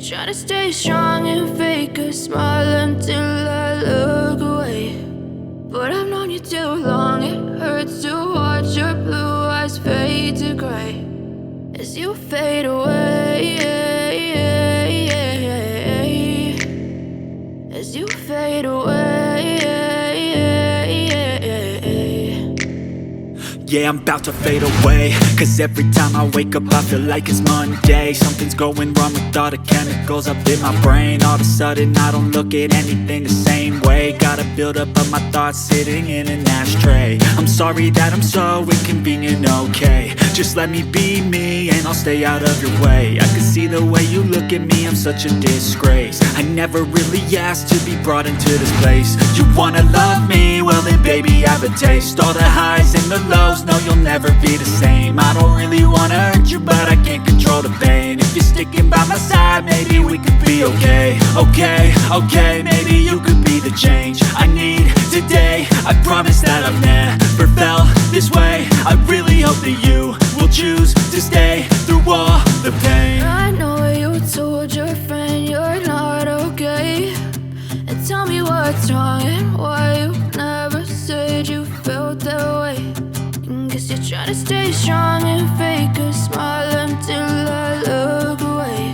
Try to stay strong and fake a smile until I look away. But I've known you too long, it hurts to watch your blue eyes fade to gray as you fade away, as you fade away. Yeah, I'm about to fade away, cause every time I wake up I feel like it's Monday. Something's going wrong with all the chemicals up in my brain. All of a sudden I don't look at anything the same way. Gotta build up of my thoughts sitting in an ashtray. I'm sorry that I'm so inconvenient, okay. Just let me be me and I'll stay out of your way. I can see the way you look at me, I'm such a disgrace. I never really asked to be brought into this place. You wanna love me? Well then baby I have a taste. All the highs and the lows, no you'll never be the same. I don't really wanna hurt you but I can't control the pain. If you're sticking by my side maybe we could be okay. Okay, maybe you could be the change I need today. I promise that I've never felt this way. I really hope that you will choose to stay through all the pain. I know you told your friend you're not okay, and tell me what's wrong and why you never said you felt that way. Guess you're trying to stay strong and fake a smile until I look away.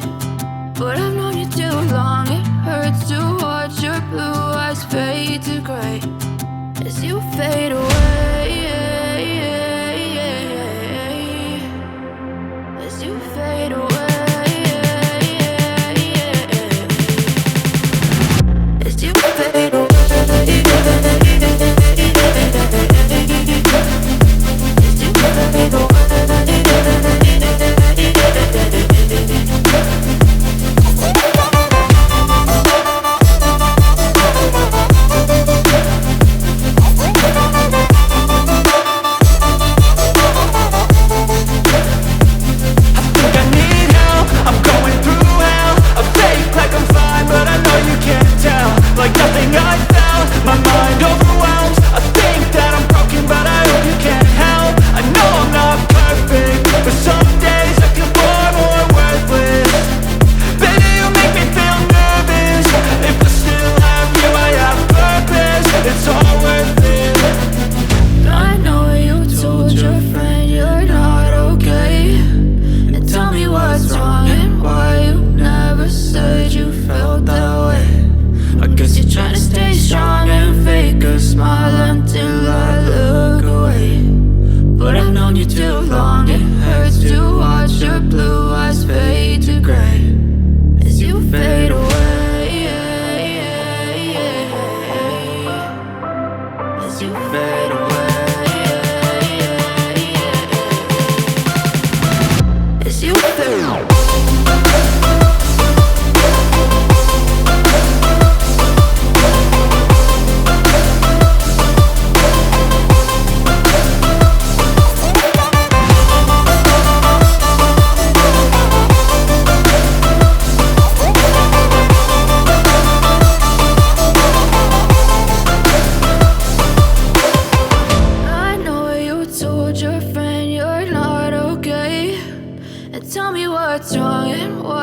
But I've known you too long, it hurts to watch your blue eyes fade to gray as you fade away, as you fade away, as you fade away.